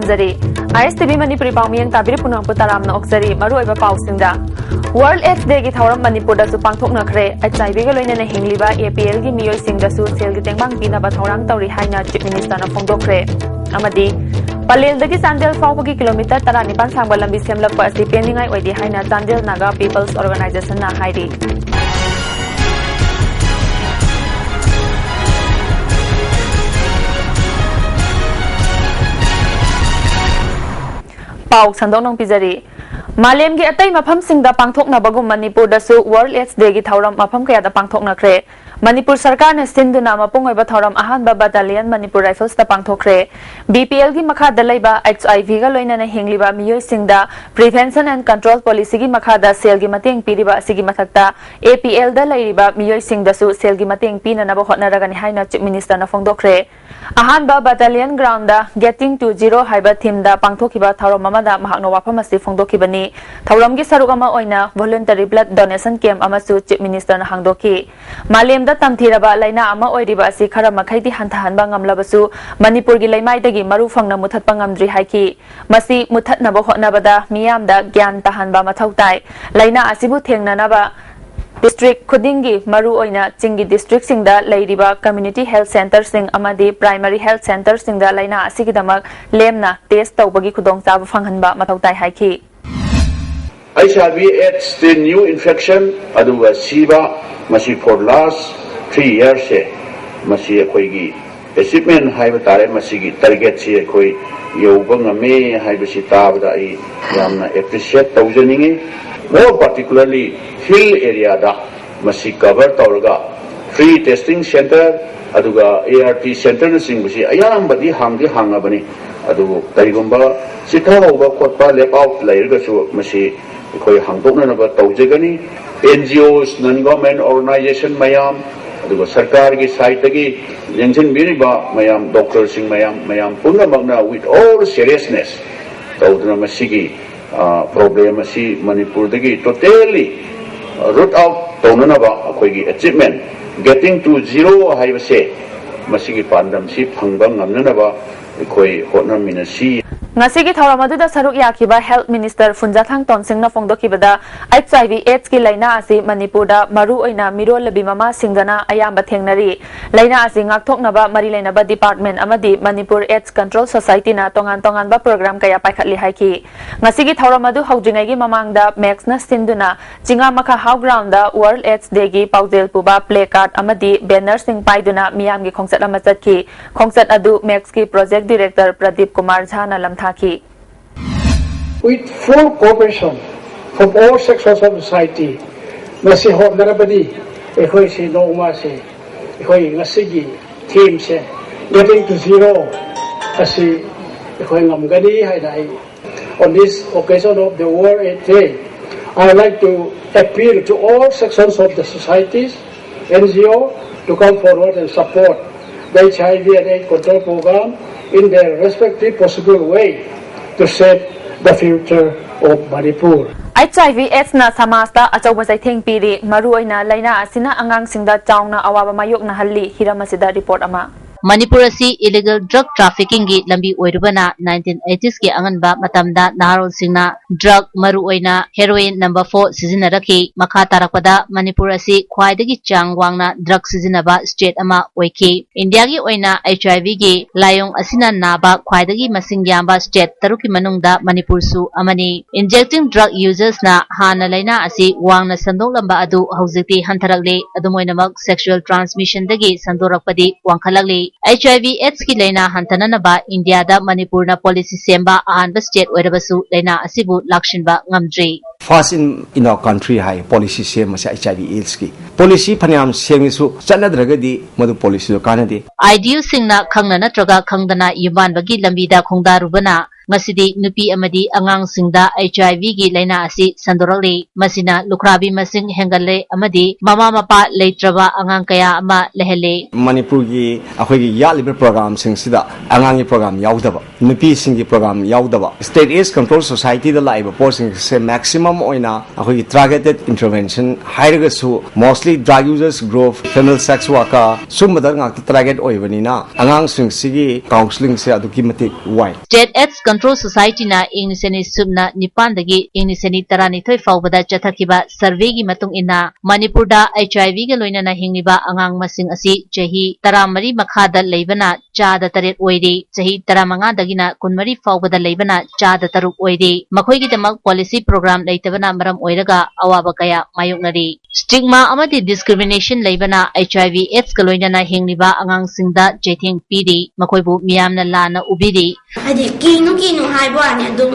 ꯊꯥꯖꯔꯤ Istv Manipuri Pangmiyang tabiri punang putaramna oksari maruoiba pausingda World AIDS Day gi thauram Manipurda su pangthoknakre HIV ga loinana hingliba APL gi miyoisingda su sel gi tengbang pinaba thorang tauri haina Chief Minister na phongdokre amadi Palel dagi Chandel fawbagi kilometer 19 sangba lambi semlakpa asi peningai oidi haina Chandel Naga People's Organization na hairi Pau Sandong nang pizari Malem gi atai mafam singda pangthokna bagum Manipur da su World AIDS Day gi thauram mafam kaya da pangthokna kre Manipur sarkar na sinduna mapungoi ba thauram ahanba battalion Manipur Rifles da pangthokre BPL gi makha da leiba HIV ga loinana hingliba miyoi singda prevention and control policy gi makha da sel gi mateng piriba asigi mathakta APL da leiriba miyoi singda su sel gi mateng pina na ba hotnaragani haina Chief Minister na phongdokre ahanba battalion ground da getting to zero haiba theme da pangthokiba thauram amada mahakna wafam asi phongdokibani thauram gi saruk ama oina voluntary blood donation camp amasu Chief Minister na hangdoki malem da tamthiraba laina ama oiriba asi khara makhaidi hanthahanba ngamlabasu Manipur gi laimai dagi maru phangna muthatpa ngamdri haiki masi muthatna ba hotnabada miyam da gyan tahanba mathautai laina asibu thengnanaba District Khudingi Maru Oina Chingi District Singda Lairiba Community Health Center Sing Amadi Primary Health Center Singda Laina Asigidamak Lemna Test Taubagi Khudong Chaba Phanghanba Mathautai Haiki HIV AIDS the new infection aduga siba masi for last 3 years se masi akoigi achievement haiba tare masi gi target se akoi yoba ngame haiba si tabada ai yamna appreciate tawjaningi more particularly hill area da masi cover tawraga free testing center aduga ART center na singbusi ayam badi hangabani adu tarigumba sitha hoba khotpa lep out lairga su masi koi hangdokna na ba tawjagani NGOs non government organization mayam aduga sarkar gi side gi yengchen biriba mayam doctor sing mayam punna magna with all seriousness tawdna masigi problem asi Manipur dagi totally root out tonana ba koi gi achievement getting to zero haibase masigi pandam si phangba ngamna ba koi hotna minasi Ngasigi thauramadu da saruk yakiba Health Minister Funjathang Tonsing na phongdokibada HIV AIDS ki laina asi Manipur da maru oina mirol labi mama singana ayamba thengnari laina asi ngakthoknaba mari lainaba department amadi Manipur AIDS Control Society na tongan ba program kaya paikhatli haiki ngasigi thauramadu hawjingai gi mamangda Max na sinduna chinga makha how ground da World AIDS Day gi paujel puba placard amadi banner sing paiduna miyam gi khongsat ama chatki khongsat adu Max ki project director Pradeep Kumar Jha na lamtha with full cooperation from all sections of society, Nasi Hop Narabadi, Equation Noma say, Equating Nasigi, team say, getting to zero, Asi, Equating Gadi, on this occasion of the World AIDS Day, I would like to appeal to all sections of the societies, NGO, to come forward and support the HIV and AIDS control program in their respective possible way to save the future of Manipur. HIV AIDS na samasta achauba saitheng piri maru oina laina asina angang singda chaungna awaba mayok na halli hiramasida report ama Manipur asi illegal drug trafficking gi lambi oirubana 1980s ki anganba matamda naharol singna drug maru oina heroin number 4 sizinaraki makha tarakpada Manipur asi khwaidagi chang wangna drug sizinaba state ama oiki India gi oina HIV gi layong asina naba khwaidagi masing yamba state taruki manungda Manipur su amani injecting drug users na hana laina asi wangna sandok lamba adu hauzikti hantarakle adumoinamak sexual transmission dagi sandorakpadi wangkhalakli HIV AIDS ki laina hantananaba India da Manipur na policy semba ahanba state oirabasu laina asibu lakshinba ngamdri First in our country high policy same as HIV AIDS ki policy phanyam semisu chanadragadi madu policy do kanadi IDU singna khangna natraga khangdana yuban bagi lambida khongdarubana ngasidi nupi amadi angang singda HIV gi laina asi sandorali masina lukrabi masing hengalle amadi mama mapa leitraba angang kaya ama lehele Manipur gi akhoi gi yaliber program sing sida angang gi program yaudaba nupi sing gi program yaudaba state AIDS control society da laiba posing se maximum oina akhoi gi targeted intervention hairaga su mostly drug users group female sex worker sumada ngak target oibanina angang sing sigi counseling se aduki mati wide state AIDS Control Society na Ingniseni Subna Nipandagi Ingniseni Taranithoi Faubada Chathakhiba survey gi matung inna Manipurda HIV ga loinana hingliba angang masing asi chahi 13 makhada leibana chada taret oide chahi 15 dagina kunmari faubada leibana chada taruk oide makhoi gi damak policy program leitabana maram oiraga awaba kaya mayoknari stigma amadi discrimination leibana HIV AIDS ga loinana hingliba angang singda jething pidi makhoibu miyamna lana ubidi hadi kinu haibo ani dum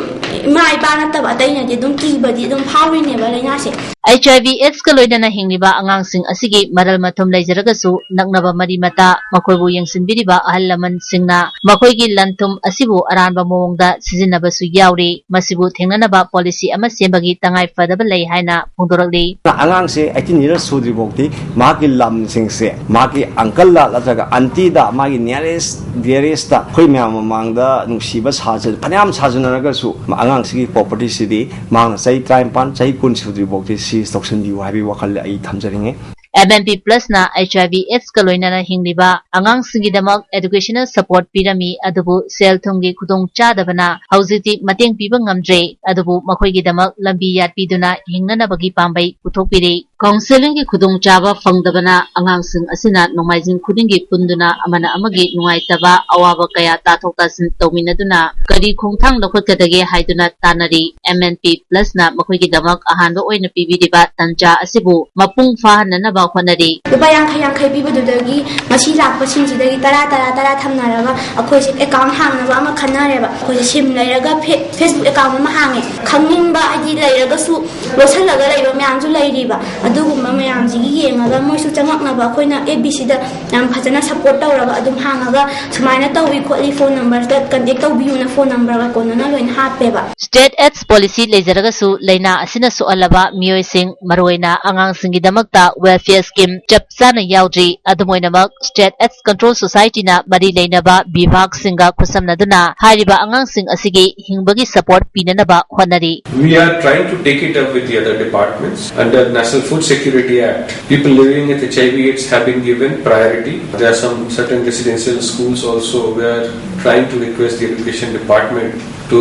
mai bana taba taina di dum ki badi dum phawi ne ba laina se HIV AIDS ka loinana hingliba angang sing asigi maral mathum leijaraga su naknaba mari mata makoibu yengsinbiriba ahal laman singna makoigi lantum asibu aranba mowongda sizinaba su yauri masibu thengnanaba policy ama sembagi tangai fadaba lei haina phongdorali angang se 18 years sudri bokti magi lam sing se magi uncle la lajaga auntie da magi nearest dearest ta khoi myam mangda nungsiba saje phanyam sajunaraga su angang sigi property sidi mang sai time pan sai kun sudri bokti Stockson di wabi wakal ay thamjaringe MNP Plus na HIV AIDS ka loinana hingliba angang singidamak educational support pirami adubu sel thumgi khudong chadabana haujiti mateng piba ngamdre adubu makhoi gi damak lambi yat piduna hingnana bagi pambai puthokpiri counseling gi khudong chaba fangdabana angang sing asina nomaijing khudingi punduna amana amagi nungaitaba awaba kaya tathokta sin tawminaduna kari khongthang lokhotkadage haiduna tanari MNP Plus na makhoi gi damak ahanba oina pibidiba tanja asibu mapung fahanana honari lupa yang piba dudagi masi lakpa singsidagi tara thamnaraga akhoi se account hangnaba ama khanareba akhoi sim leiraga Facebook account ama hange khangninba id leiraga su losalaga leiba myamju leiriba adugumba myamjigi yengaga moisu changaknaba akoina ABC da yam phajana support tawraga adum hangaga sumaina tawi kholi phone number that contact tawbiyuna phone number ga konana loin hapeba State AIDS policy leijaraga su leina asina su alaba miyoi sing maroina angang singi damakta welfare scheme chapsana yaudri adumoinamak State AIDS Control Society na mari leinaba bibhag singa khusamnaduna hariba angang sing asigi hingbagi support pinanaba honari We are trying to take it up with the other departments under National Food Security Act. People living with HIV/AIDS have been given priority. There are some certain residential schools also. We are trying to request the education department to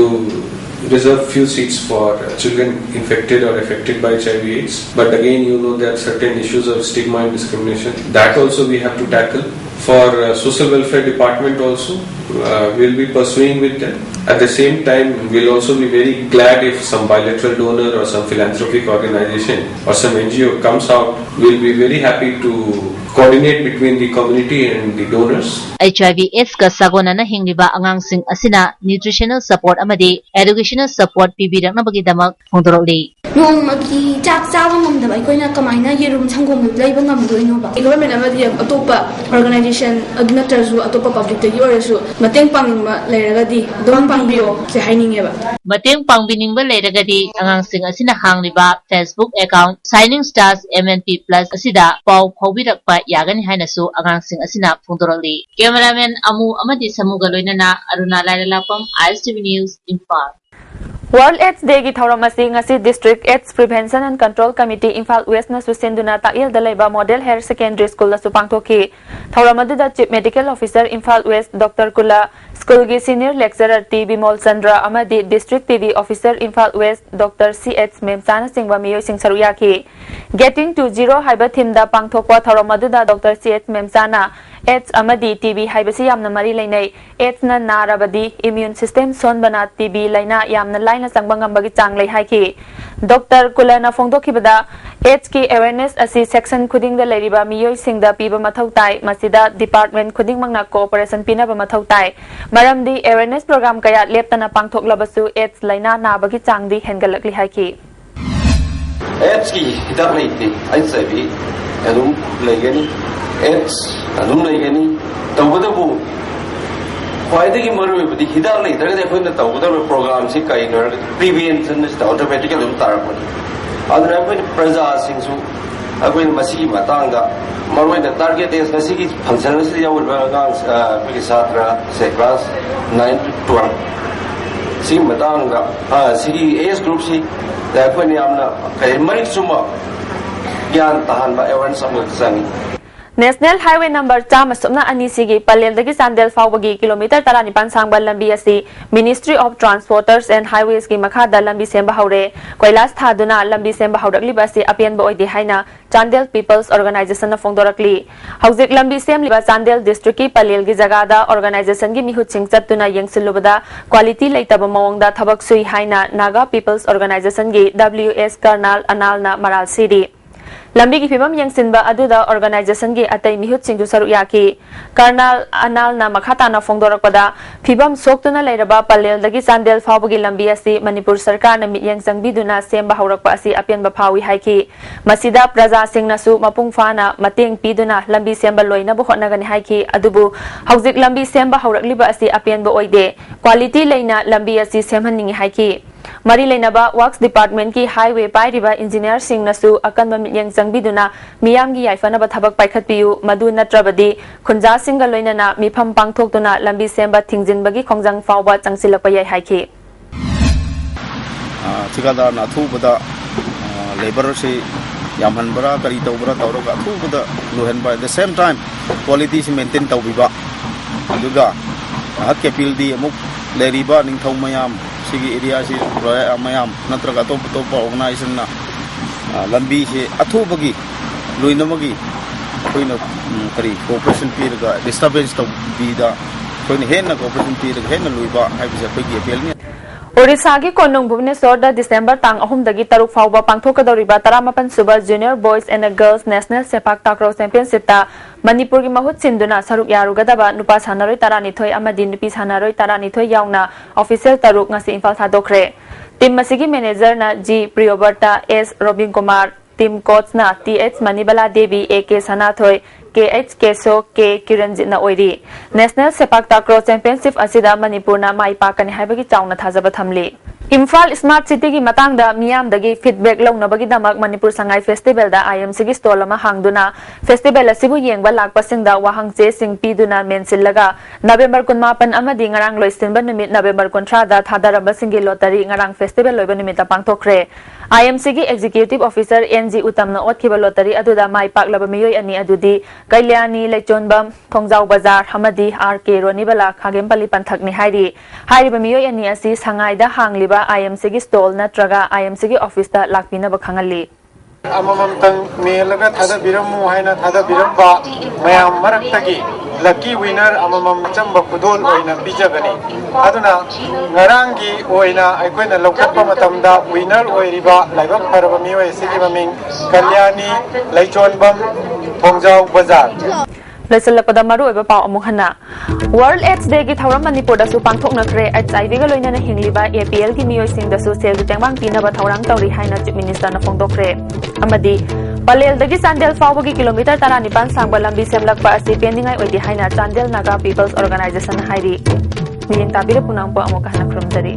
reserve few seats for children infected or affected by HIV/AIDS. But again, you know, there are certain issues of stigma and discrimination. That also we have to tackle. For social welfare department also, we'll be pursuing with them. At the same time, we'll also be very glad if some bilateral donor or some philanthropic organization or some NGO comes out. We'll be very happy to coordinate between the community and the donors. HIV/AIDS ka sagonana hingliba angang sing asina nutritional support amadi educational support pibiraknabagi damak phongdoroli nongmagi chak chawa ngamdaba aikoina kamaina yerum sangom leiba ngamdoino ba government amadi atopa organization adnatarju atopa public tagi orasu mateng pangma leiragadi dom pangbiyo se hainingeba mateng pangbiningba leiragadi angang sing asina hangliba Facebook account Signing Stars MNP Plus asida pau phaubirakpa yagani hainasu angang sing asina phongdoroli cameraman amu amadi samuga loinana aruna lairalapam Istv News Imphal World AIDS Day gi thauram asi ngasi District AIDS Prevention and Control Committee Imphal West na susenduna tail dalaiba Model Higher Secondary School la supangthoki thauram aduda Chief Medical Officer Imphal West Dr. Kula School gi Senior Lecturer T Bimol Chandra amadi District TV Officer Imphal West Dr. CH Memsana Singwa miyo sing saruya ki Getting to Zero haiba thim da pangthokwa thauram aduda Dr. CH Memsana AIDS amadi TB haibasi yamna mari lainai AIDS na narabadi immune system son bana TB laina yamna laina sangbangam bagi chang lai haiki Dr. Kulana phongdokhibada AIDS ki awareness asi section khuding da leiriba miyoi singda piba mathau tai masida department khuding mangna cooperation pina ba mathau tai maramdi awareness program kaya leptana pangthoklabasu AIDS laina na bagi changdi hengalakli haiki AIDS ki hidak leiti HIV adum legani AIDS adum legani tawadabu ख्वाइदगी मरुबदी हिदाक लेदरगदे अखोइना तौगदब programme से कइनो prevention automatically अदुम तारपनी अदुना अखोइना प्रजा सिंगसु अखोइना मसिगी मतांगदा मरुइना टारगेट एज मसिगी फंक्शन से यावलबा गांग पिके छात्र से क्लास 9 to 12 सी मतांगदा सिगी एज ग्रुप सी अखोइना यामना कइ मरिक सुमा ज्ञान तहानबा एवेरेंस अमग संगी National Highway number Chama Sumna Anisigi Palel Dagi Sandel Fawagi kilometer Taranipan Sangba Lambi asi Ministry of Transporters and Highways ki Makhada Lambi Semba Haure Koilas Thaduna Lambi Semba Haurakli Basi Apian Boidi Haina Chandel People's Organization na Fongdorakli Haujik Lambi Sem Liba Chandel District ki Palel gi Jagada Organization gi Mihut Sing Chatuna Yengsilubada Quality Laitaba Mawangda Thabak Sui Haina Naga People's Organization gi WS Karnal Analna Maral City Lambi ki fibam yang sinba aduda organization gi atai mihut singju saru yaki Karnal Anal na makhata na fongdorak pada fibam soktuna lairaba palel dagi Chandel fawbagi lambi asi Manipur sarkar na mityang sangbiduna semba haurakpa asi apian bapawi haiki masida praja singna su mapung fana mateng piduna lambi semba loina bu hotnagani haiki adubu haujik lambi semba haurakliba asi apian ba oide quality leina lambi asi semhanningi haiki Mari Lainaba Works Department ki Highway Pairiba Engineer Singh Nasu Akanba Mityang Sangbiduna Miyam gi Yaifanaba Thabak Paikhatpiyu Madu Natrabadi Khunja Singha Loinana Mifam Pangthoktuna Lambi Semba Thingjinbagi Khongjang Fawba Changsilakpa Yai Haiki Chikada na thubada labor se yamhanbara kari tawbara tawraga thubada lohenba at the same time quality se maintain tawbiba aduga hakapil di amuk leriba ningthau mayam sigi area si mayam natraga top organization na lambi se athubagi loinamagi koina kari cooperation piraga disturbance to bida koina henna cooperation piraga henna loiba haibisa koigi appeal ni Odisha ki Konong Bhubaneswar da December tang ahum dagi taruk fawba pangthokadoriba 18 suba Junior Boys and Girls National Sepak Takraw Championship ta Manipur ki mahut sinduna saruk yarugadaba nupa sanaroi taranithoi amadi nupi sanaroi taranithoi yauna official taruk ngasi Imphal thadokre team masigi manager na G Priyoberta S Robin Kumar team coach na TH Manibala Devi AK Sanathoi KH Keso K Kiranjit na oiri National Sepak Takraw Championship asida Manipur na maipakani haibagi chauna thajaba thamli Imphal Smart City ki matangda miyam dagi feedback launabagi damak Manipur Sangai Festival da IMC gi stall ama hangduna festival asibu yengba lakpasingda wahangche sing piduna mensillaga November 18 amadi ngarang loisinba numit November 13 da thadaraba singi lottery ngarang festival loiba numita pangthokre IMC ki executive officer NG Utamna otkiba lottery aduda maipaklaba miyoi ani adudi Kalyani Lechonbam Thongjau Bazar Hamadi RK Ronibala Khagempali Panthakni hairi hairiba miyoi ani asi Sangai da hangliba IMC ki stall natraga IMC ki office da lakpina ba khangali amamam tang melaga thada biramu haina thada biramba mayam maraktagi lucky winner amamam chamba khudol oina bijagani aduna ngarangi oina aikoina lokatpa matamda winner oiriba laibak paraba mioi sigi maming Kalyani Laichonbam Thongjau Bazar Laisalakpada maru eba pau amuk hana World AIDS Day ki thauram Manipur da su pangthok nakre HIV ga loina na hingliba APL ki miyoi sing da su sel du tengwang pinaba thaurang tauri haina chief minister na phongdokre amadi Palel dagi Chandel fawbagi kilometer 19 sangba lambi semlakpa asi pendingai oidi haina Chandel Naga People's Organization hairi miyeng tabire punangpo amuk hana khrumjari